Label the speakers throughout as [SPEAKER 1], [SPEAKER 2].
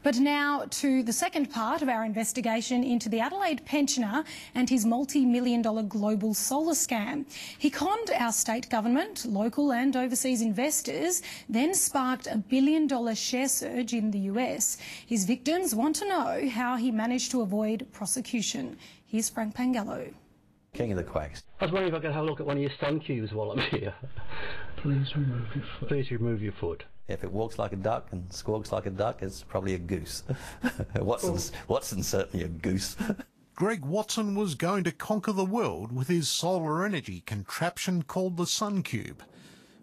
[SPEAKER 1] But now to the second part of our investigation into the Adelaide pensioner and his multi-million-dollar global solar scam. He conned our state government, local and overseas investors, then sparked $1 billion share surge in the US. His victims want to know how he managed to avoid prosecution. Here's Frank Pangallo.
[SPEAKER 2] King of the quacks.
[SPEAKER 3] I was wondering if I could have a look at one of your SunCubes while I'm here.
[SPEAKER 4] Please remove your foot.
[SPEAKER 3] Please remove your foot.
[SPEAKER 2] If it walks like a duck and squawks like a duck, it's probably a goose. Watson's certainly a goose.
[SPEAKER 5] Greg Watson was going to conquer the world with his solar energy contraption called the SunCube.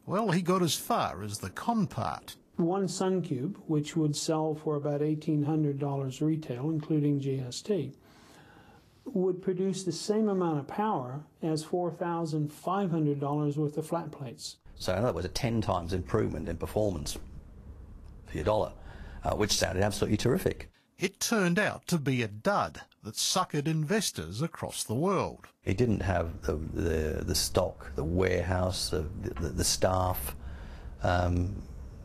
[SPEAKER 5] Well, he got as far as the con part.
[SPEAKER 4] One SunCube, which would sell for about $1,800 retail, including GST, would produce the same amount of power as $4,500 worth of flat plates.
[SPEAKER 2] So in other words, a 10 times improvement in performance for your dollar, which sounded absolutely terrific.
[SPEAKER 5] It turned out to be a dud that suckered investors across the world.
[SPEAKER 2] It didn't have the stock, the warehouse, the staff,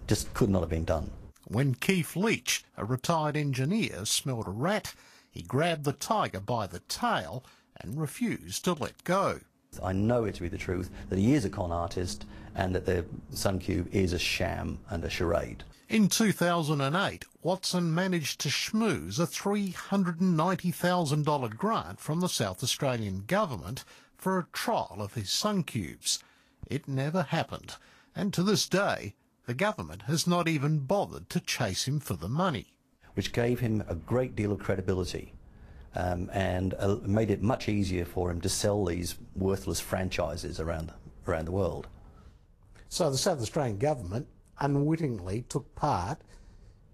[SPEAKER 2] just could not have been done.
[SPEAKER 5] When Keef, a retired engineer, smelled a rat, he grabbed the tiger by the tail and refused to let go.
[SPEAKER 2] I know it to be the truth that he is a con artist and that the SunCube is a sham and a charade.
[SPEAKER 5] In 2008, Watson managed to schmooze a $390,000 grant from the South Australian government for a trial of his SunCubes. It never happened, and to this day, the government has not even bothered to chase him for the money.
[SPEAKER 2] Which gave him a great deal of credibility and made it much easier for him to sell these worthless franchises around the world.
[SPEAKER 6] So the South Australian government unwittingly took part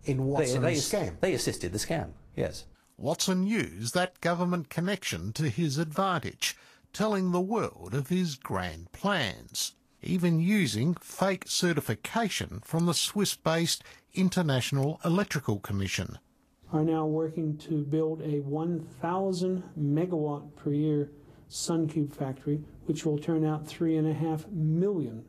[SPEAKER 6] in Watson's scam?
[SPEAKER 2] They assisted the scam, yes.
[SPEAKER 5] Watson used that government connection to his advantage, telling the world of his grand plans, even using fake certification from the Swiss-based International Electrical Commission.
[SPEAKER 4] Are now working to build a 1,000 megawatt per year SunCube factory, which will turn out 3.5 million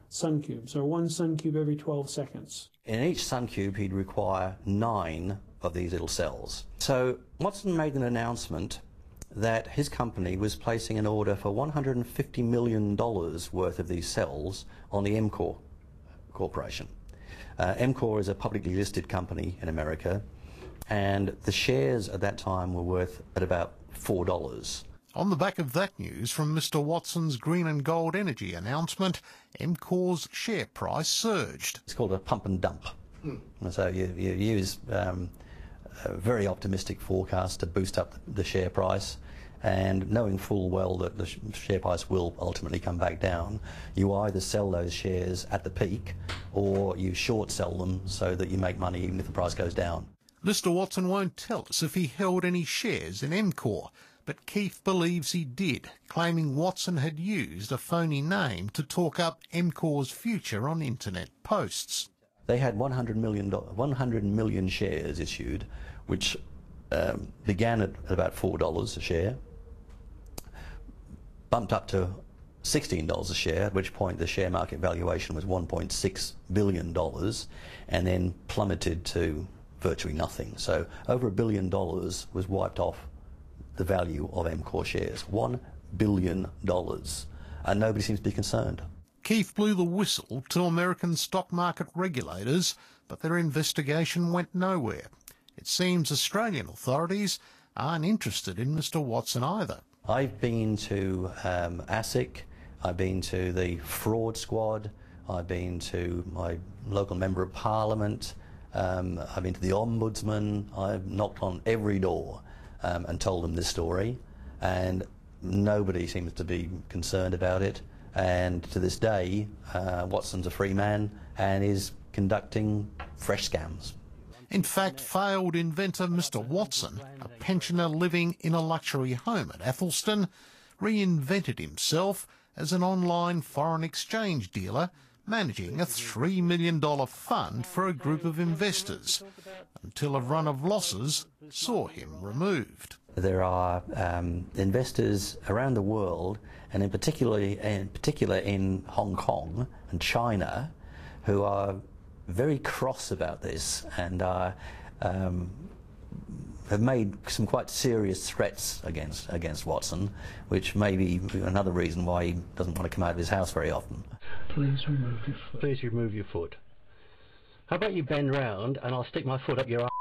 [SPEAKER 4] SunCubes, or one SunCube every 12 seconds.
[SPEAKER 2] In each SunCube, he'd require 9 of these little cells. So Watson made an announcement that his company was placing an order for $150 million worth of these cells on the MCOR Corporation. MCOR is a publicly listed company in America, and the shares at that time were worth at about $4.
[SPEAKER 5] On the back of that news from Mr. Watson's green and gold energy announcement, MCOR's share price surged.
[SPEAKER 2] It's called a pump and dump. So you use a very optimistic forecast to boost up the share price, and knowing full well that the share price will ultimately come back down, you either sell those shares at the peak or you short sell them so that you make money even if the price goes down.
[SPEAKER 5] Mr. Watson won't tell us if he held any shares in MCOR, but Keef believes he did, claiming Watson had used a phony name to talk up MCOR's future on internet posts.
[SPEAKER 2] They had 100 million shares issued, which began at about $4 a share, bumped up to $16 a share, at which point the share market valuation was $1.6 billion, and then plummeted to virtually nothing. So over $1 billion was wiped off the value of MCOR shares. $1 billion. And nobody seems to be concerned.
[SPEAKER 5] Keef blew the whistle to American stock market regulators, but their investigation went nowhere. It seems Australian authorities aren't interested in Mr. Watson either.
[SPEAKER 2] I've been to ASIC, I've been to the fraud squad, I've been to my local member of parliament, I've been to the ombudsman, I've knocked on every door and told them this story, and nobody seems to be concerned about it. And to this day, Watson's a free man and is conducting fresh scams.
[SPEAKER 5] In fact, failed inventor Mr. Watson, a pensioner living in a luxury home at Athelston, reinvented himself as an online foreign exchange dealer managing a $3 million fund for a group of investors, until a run of losses saw him removed.
[SPEAKER 2] There are investors around the world, and in particular in Hong Kong and China, who are very cross about this and are have made some quite serious threats against Watson, which may be another reason why he doesn't want to come out of his house very often.
[SPEAKER 3] Please remove your foot. Please remove your foot. How about you bend round and I'll stick my foot up your arse?